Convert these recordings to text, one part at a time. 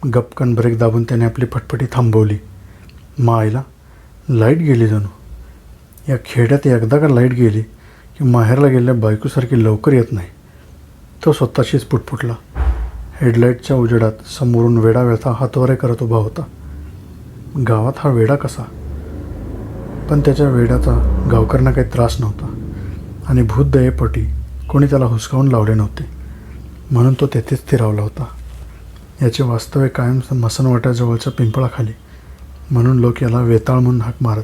गपकन break दाबून त्याने आपली फटफटी थांबवली. आईला लाईट गेली जणू. या खेड्यात एकदा का लाईट गेली की माहेरला गेलेल्या बायकोसारखी लवकर येत नाही. तो स्वतःशीच पुटपुटला. हेडलाईटच्या उजेडात समोरून वेडावेळता हातवारे करत उभा होता. गावात हा वेडा कसा? पण त्याच्या वेड्याचा गावकऱ्यांना काही त्रास नव्हता आणि भूतदयेपोटी कोणी त्याला हुसकावून लावले नव्हते, म्हणून तो तेथेच स्थिरावला होता. याचे वास्तव्य कायम मसनवाट्याजवळच्या पिंपळाखाली, म्हणून लोक याला वेताळ म्हणून हाक मारत.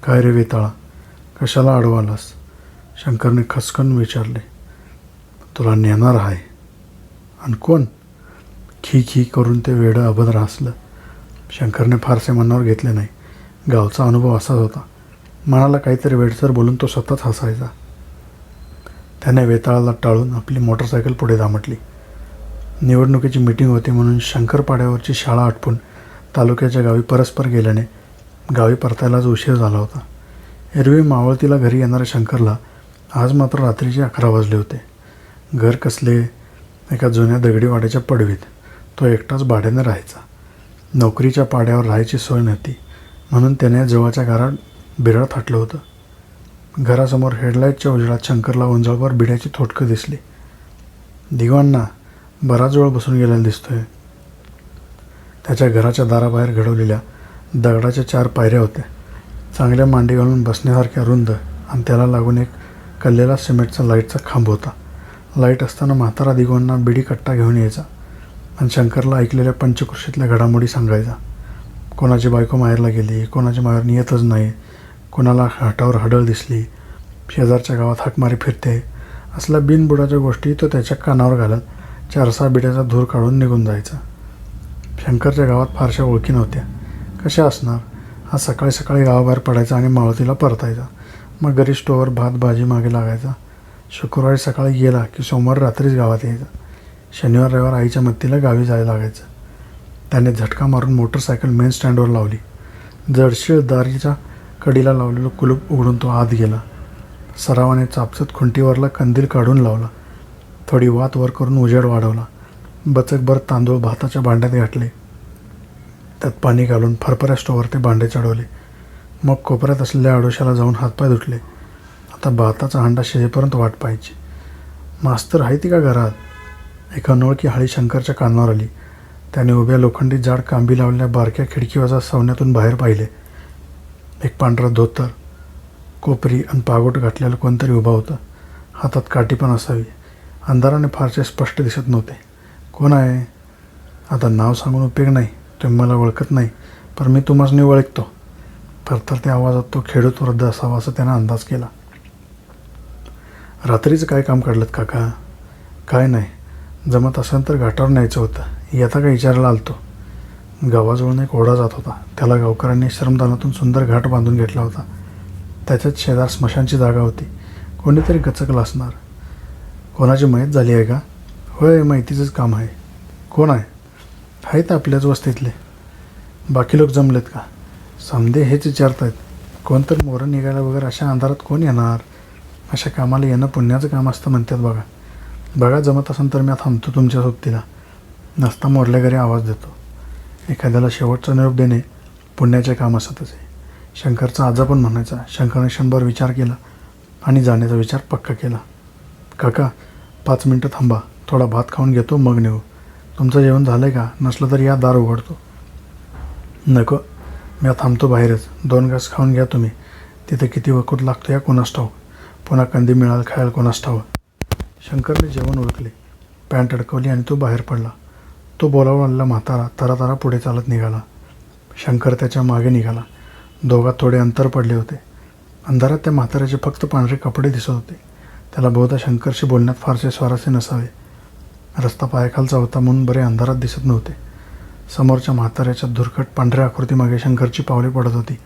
काय रे वेताळा, कशाला अडवालास? शंकरने खसकन विचारले. तुला नेणार आहे. आणि कोण? खी खी करून ते वेडं अभद्र हसलं. शंकरने फारसे मनावर घेतले नाही. गावचा अनुभव असाच होता. मनाला काहीतरी वेडसर बोलून तो स्वतःच हसायचा. त्याने वेताळाला टाळून आपली मोटरसायकल पुढे दामटली. निवडणुकीची मीटिंग होती म्हणून शंकरपाड्यावरची शाळा आटपून तालुक्याच्या गावी परस्पर गेल्याने गावी परतायलाच उशीर झाला होता. एरवी मावळतीला घरी येणाऱ्या शंकरला आज मात्र रात्रीचे 11 वाजले होते. घर कसले? एका जुन्या दगडी वाड्याच्या पडवीत. तो एकटाच भाड्याने राहायचा. नोकरीच्या पाड्यावर राहायची सोय नव्हती, म्हणून त्याने जवळच्या घरात बिरळ थाटलं होतं. घरासमोर हेडलाईटच्या उजेडात शंकरला उंजळभर बिड्याची थोटकं दिसली. दिवाण्णा बराच वेळ बसून गेलेला दिसतोय. त्याच्या घराच्या दाराबाहेर घडवलेल्या दगडाच्या 4 पायऱ्या होत्या. चांगल्या मांडी घालून बसण्यासारख्या रुंद, आणि त्याला लागून एक कल्लेला सिमेंटचा लाईटचा खांब होता. लाईट असताना म्हातारा दिगवांना बिडी कट्टा घेऊन यायचा आणि शंकरला ऐकलेल्या पंचकृषीतल्या घडामोडी सांगायचा. कोणाची बायको माहेरला गेली, कोणाची माहेर येतच नाही, कोणाला हाटावर हडळ दिसली, शेजारच्या गावात हाकमारी फिरते, असल्या बिनबुडाच्या गोष्टी तो त्याच्या कानावर घालत 4-6 बिड्याचा धूर काढून निघून जायचा. शंकरच्या गावात फारशा ओळखी नव्हत्या. कशा असणार? हा सकाळी सकाळी गावाबाहेर पडायचा आणि माळतीला परतायचा. मग घरी स्टोअर भात भाजी मागे लागायचा. शुक्रवारी सकाळी गेला की सोमवार रात्रीच गावात यायचा. शनिवार रविवार आईच्या मत्तीला गावी जायला लागायचं. त्याने झटका मारून मोटरसायकल मेन स्टँडवर लावली. जडशीळ दारीच्या कडीला लावलेलं कुलूप उघडून तो आत गेला. सरावाने चापसत खुंटीवरला कंदील काढून लावला. थोडी वात वर करून उजेड वाढवला. बचकभर तांदूळ भाताच्या भांड्यात घातले. त्यात पाणी घालून फरफऱ्या स्टोवर ते भांडे चढवले. मग कोपऱ्यात असलेल्या आडोशाला जाऊन हातपाय धुतले. आता भाताचा हांडा शिजेपर्यंत वाट पाहायची. मास्तर आहे ती का घरात? एका अनोळखी हाळी शंकरच्या कानावर आली. त्याने उभ्या लोखंडी जाड कांबी लावलेल्या बारक्या खिडकीवजा सवण्यातून बाहेर पाहिले. एक पांढरा धोतर, कोपरी आणि पागोट घातलेलं कोणतरी उभा होतं. हातात काठी पण असावी. अंधाराने फारसे स्पष्ट दिसत नव्हते. कोण आहे? आता नाव सांगून उपयोग नाही. तुम्ही मला ओळखत नाही, पण मी तुम्हासनी ओळखतो. थरथरत्या आवाजात तो खेडूत वृद्ध असावा असं त्यानं अंदाज केला. रात्रीचं काय काम काढलं काका? काय नाही, जमत असेल तर घाटावर न्यायचं होतं. येता का विचारायला आलतो. गावाजवळून एक ओढा जात होता. त्याला गावकऱ्यांनी श्रमदानातून सुंदर घाट बांधून घेतला होता. त्याच्यात शेजार स्मशानची जागा होती. कोणीतरी गचकलं असणार. कोणाची मयत झाली आहे का? होय, माहितीचंच काम आहे. कोण आहे? आहेत आपल्याच वस्तीतले. बाकी लोक जमलेत का? समधे हेच विचारत आहेत. कोणतरी मोरं निघायला वगैरे अशा अंधारात कोण येणार? अशा कामाला येणं पुण्याचं काम असतं म्हणतात बघा. बघा जमत असेल तर मी थांबतो तुमच्या सोबतीला. नसता मोरल्या घरी आवाज देतो. एखाद्याला शेवटचा निरोप देणे पुण्याचे काम असतच आहे. शंकरचा आजा पण म्हणायचा. शंकरने क्षणभर विचार केला आणि जाण्याचा विचार पक्का केला. काका 5 मिनटं थांबा, थोडा भात खाऊन घेतो मग नेऊ. तुमचं जेवण झालं आहे का? नसलं तर या दार उघडतो. नको, मी थांबतो बाहेरच. 2 घास खाऊन घ्या तुम्ही. तिथे किती वकूट लागतो या कोणास ठाऊक. पुन्हा कंदी मिळाल खायला कोणास ठाऊक. शंकरने जेवण ओळखले, पॅन्ट अडकवली आणि तो बाहेर पडला. तो बोलावून आलेला म्हातारा तरातरा पुढे चालत निघाला. शंकर त्याच्या मागे निघाला. दोघात थोडे अंतर पडले होते. अंधारात त्या म्हाताऱ्याचे फक्त पांढरे कपडे दिसत होते. त्याला बहुधा शंकरशी बोलण्यात फारसे स्वारस्य नसावे. रस्ता पायाखालचा होता म्हणून बरे अंधारात दिसत नव्हते. समोरच्या म्हाताऱ्याच्या धुरकट पांढऱ्या आकृतीमागे शंकरची पावले पडत होती.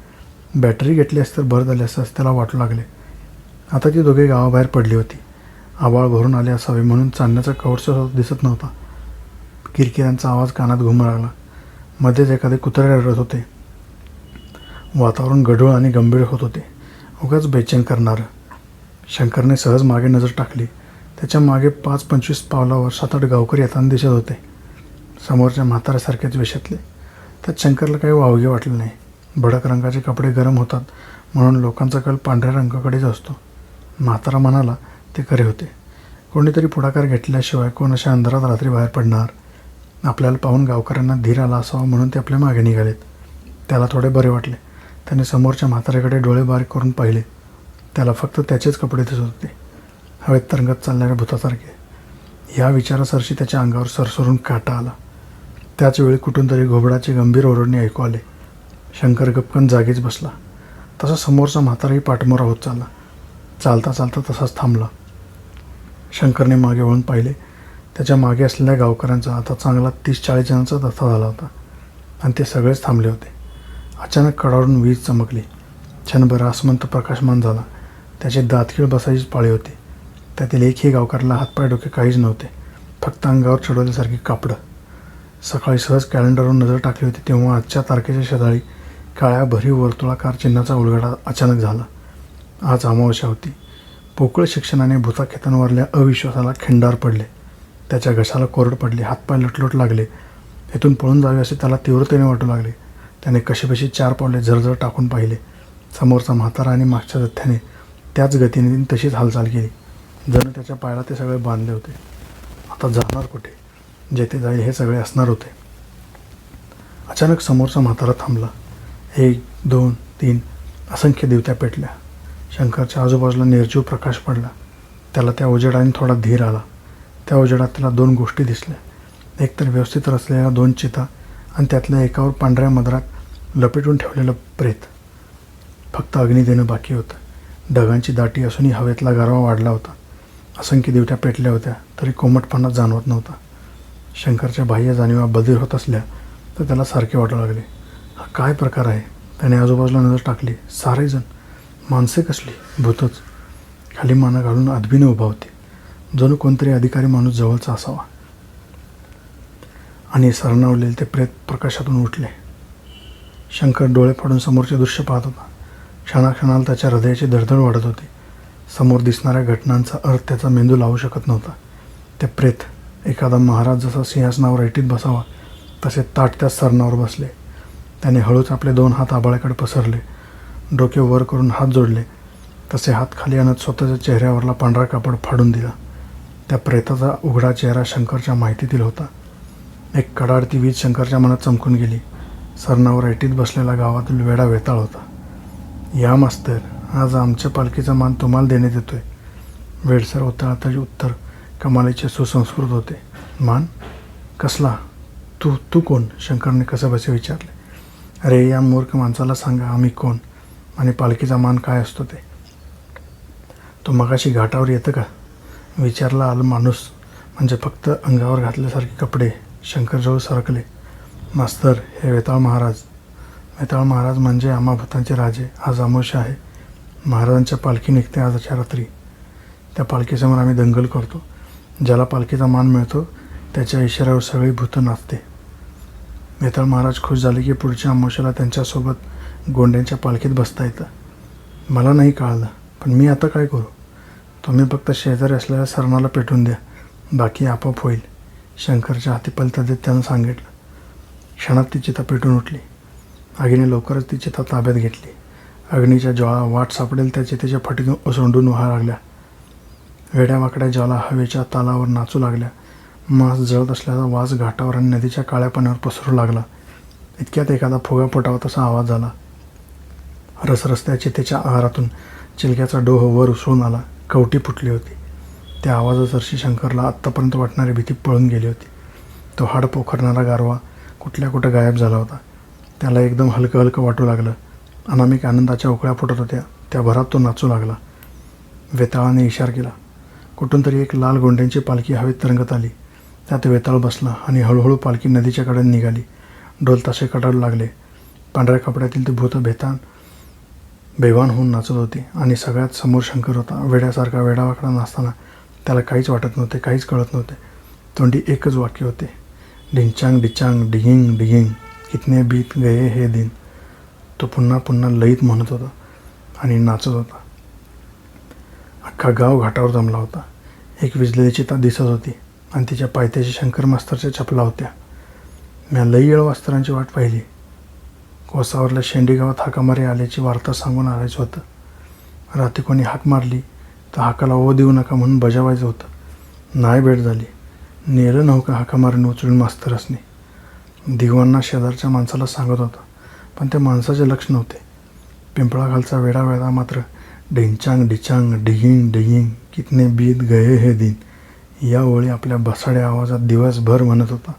बॅटरी घेतली असती तर बरं झाली असं त्याला वाटू लागले. आता ती दोघे गावाबाहेर पडली होती. आबाळ भरून आले असावे म्हणून चांदण्याचा कवरचा दिसत नव्हता. किरकिऱ्यांचा आवाज कानात घुमू लागला. मध्येच एखादे कुत्रे रडत होते. वातावरण गढूळ आणि गंभीर होत होते, उगाच बेचैन करणारं. शंकरने सहज मागे नजर टाकली. त्याच्या मागे 5-25 पावलावर 7-8 गावकरी येताना दिसत होते. समोरच्या म्हाताऱ्यासारखेच वेशातले. त्यात शंकरला काही वावगे वाटले नाही. भडक रंगाचे कपडे गरम होतात म्हणून लोकांचा कल पांढऱ्या रंगाकडेच असतो. म्हातारा म्हणाला ते खरे होते. कोणीतरी पुढाकार घेतल्याशिवाय कोण अशा अंधारात रात्री बाहेर पडणार. आपल्याला पाहून गावकऱ्यांना धीर आला असावा म्हणून ते आपल्या मागे निघालेत. त्याला थोडे बरे वाटले. त्याने समोरच्या म्हाताऱ्याकडे डोळे बारीक करून पाहिले. त्याला फक्त त्याचेच कपडे दिसत होते, हवेत तरंगत चालणाऱ्या भूतासारखे. ह्या विचारासरशी त्याच्या अंगावर सरसरून काटा आला. त्याचवेळी कुठून तरी घोबडाचे गंभीर ओरडणे ऐकू आले. शंकर गपकन जागीच बसला. तसा समोरचा म्हाताराही पाठमोरा होत चालला. चालता चालता तसाच थांबला. शंकरने मागे वळून पाहिले. त्याच्या मागे असलेल्या गावकऱ्यांचा आता चांगला 30-40 जणांचा जत्था झाला होता आणि ते सगळेच थांबले होते. अचानक कडाडून वीज चमकली. क्षणभर आसमंत प्रकाशमान झाला. त्याचे दातखीळ बसायचीच पाळी होती. त्यातील एकही गावकऱ्याला हातपाय डोके काहीच नव्हते, फक्त अंगावर चढवल्यासारखी कापडं. सकाळी सहज कॅलेंडरवर नजर टाकली होती तेव्हा आजच्या तारखेच्या शेजारी काळ्या भरीव वर्तुळाकार चिन्हाचा उलगडा अचानक झाला. आज अमावस्या होती. पोकळ शिक्षणाने भूताखेतांवरल्या अविश्वासाला खिंडार पडले. त्याच्या घशाला कोरड पडली. हातपाय लटलट लागले. इथून पळून जावे असे त्याला तीव्रतेने वाटू लागले. त्याने कशीबशी 4 पावले झरझर टाकून पाहिले. समोरचा म्हातारा आणि मागच्या जथ्याने त्याच गतीने तशीच हालचाल केली. जणू त्याच्या पायाला ते सगळे बांधले होते. आता जाणार कुठे? जेथे जाईल हे सगळे असणार होते. अचानक समोरचा म्हातारा थांबला. 1, 2, 3 असंख्य दिवत्या पेटल्या. शंकरच्या आजूबाजूला निर्जीव प्रकाश पडला. त्याला त्या उजेडाने थोडा धीर आला. त्या उजेडात त्याला 2 गोष्टी दिसल्या. एकतर व्यवस्थित रचलेल्या 2 चिता आणि त्यातल्या एकावर पांढऱ्या मदरात लपेटून ठेवलेलं प्रेत. फक्त अग्नी देणं बाकी होतं. ढगांची दाटी असूनही हवेतला गारवा वाढला होता. असंख्य दिवट्या पेटल्या होत्या तरी कोमटपणा जाणवत नव्हता. शंकरच्या बाह्य जाणीवा बधीर होत असल्या तर त्याला सारखे वाटू लागले. हा काय प्रकार आहे? त्याने आजूबाजूला नजर टाकली. सारेजण, माणसे कसली, भूतच. खाली माना घालून अदबीने उभा होते. जणू कोणतरी अधिकारी माणूस जवळचा असावा. आणि सरनावलेले ते प्रेत प्रकाशातून उठले. शंकर डोळे फाडून समोरचे दृश्य पाहत होता. क्षणाक्षणाला त्याच्या हृदयाची धडधड वाढत होती. समोर दिसणाऱ्या घटनांचा अर्थ त्याचा मेंदू लावू शकत नव्हता. ते प्रेत एखादा महाराज जसा सिंहासनावर ऐटीत बसावा तसे ताठ त्या सरणावर बसले. त्याने हळूच आपले 2 हात आभाळाकडे पसरले. डोके वर करून हात जोडले. तसे हात खाली आणत स्वतःच्या चेहऱ्यावरला पांढरा कापड फाडून दिला. त्या प्रेताचा उघडा चेहरा शंकरच्या माहितीतील होता. एक कडाडती वीज शंकरच्या मनात चमकून गेली. सरणावर ऐटीत बसलेला गावातील वेडा वेताळ होता. या मास्तर, आज आमच्या पालखीचा मान तुम्हाला देण्यात येतोय. वेडसर उतरताचे उत्तर कमालीचे सुसंस्कृत होते. मान? कसला? तू कोण? शंकरने कसेबसे विचारले. अरे, या मूर्ख माणसाला सांगा आम्ही कोण आणि पालखीचा मान काय असतो ते. तो मगाशी घाटावर येतं का? विचारला आलं माणूस म्हणजे फक्त अंगावर घातल्यासारखे कपडे. शंकरजवळ सरकले. मास्तर, हे वेताळ महाराज. वेताळ महाराज म्हणजे आम्हा भूतांचे राजे. आज अमावस्या आहे. महाराजांच्या पालखी निघते आजच्या रात्री. त्या पालखीसमोर आम्ही दंगल करतो. ज्याला पालखीचा मान मिळतो त्याच्या इशाऱ्यावर सगळी भूतं नाचते. वेताळ महाराज खुश झाले की पुढच्या अमावस्याला त्यांच्यासोबत गोंड्यांच्या पालखीत बसता येतं. मला नाही कळलं, पण मी आता काय करू? तुम्ही फक्त शेजारी असलेल्या सरणाला पेटून द्या, बाकी आपोआप होईल. शंकरच्या हाती पलता देत त्यानं सांगितलं. क्षणात ती चिता पेटून उठली. आगीने लवकरच ती चिता ताब्यात घेतली. अग्नीच्या ज्वाळा वाट सापडेल त्या चितेच्या फटीतून ओसंडून व्हायला लागल्या. वेड्यावाकड्या ज्वाला हवेच्या तालावर नाचू लागल्या. मांस जळत असल्याचा वास घाटावर आणि नदीच्या काळ्या पाण्यावर पसरू लागला. इतक्यात एखादा फुगा फुटावा तसा आवाज आला. रसरस्त्या चितेच्या आहारातून चिलक्याचा डोह वर उसळून आला. कवटी फुटली होती. त्या आवाजासरशी शंकरला आत्तापर्यंत वाटणारी भीती पळून गेली होती. तो हाड पोखरणारा गारवा कुठल्या कुठं गायब झाला होता. त्याला एकदम हलकं हलकं वाटू लागलं. अनामिक आनंदाच्या उकळ्या फुटत होत्या. त्या भरात तो नाचू लागला. वेताळाने इशारा केला. कुठून तरी एक लाल गोंड्यांची पालखी हवेत तरंगत आली. त्यात वेताळ बसला आणि हळूहळू पालखी नदीच्या कडेने निघाली. ढोल ताशे कडाडू लागले. पांढऱ्या कपड्यातील ती भूतं बेभान होऊन नाचत होती आणि सगळ्यात समोर शंकर होता. वेड्यासारखा वेडावाकडा नाचताना त्याला काहीच वाटत नव्हते, काहीच कळत नव्हते. तोंडी एकच वाक्य होते, डिंचांग डिचांग डिगिंग डिगिंग कितने बीत गए हे दिन. तो पुन्हा पुन्हा लयीत म्हणत होता आणि नाचत होता. अख्खा गाव घाटावर जमला होता. एक विजलेली चिता दिसत होती आणि तिच्या पायथ्याशी शंकर मास्तरच्या चपला होत्या. मी लई येळ वास्तरांची वाट पाहिली. कोसावरल्या शेंडी गावात हाकामारी आल्याची वार्ता सांगून आणायचं होतं. रात्री कोणी हाक मारली तर हाकाला ओ देऊ नका म्हणून बजावायचं होतं. नाही भेट झाली. नेलं नव्हतं हाका मारून उचलून मास्तरसनी. दिवांना शेजारच्या माणसाला सांगत होता, पण त्या माणसाचे लक्ष नव्हते. पिंपळाखालचा वेडा मात्र ढिंचांग डिचांग डिगिंग डिगिंग कितने बीत गए हे दिन या ओळी आपल्या बसाड्या आवाजात दिवसभर म्हणत होता.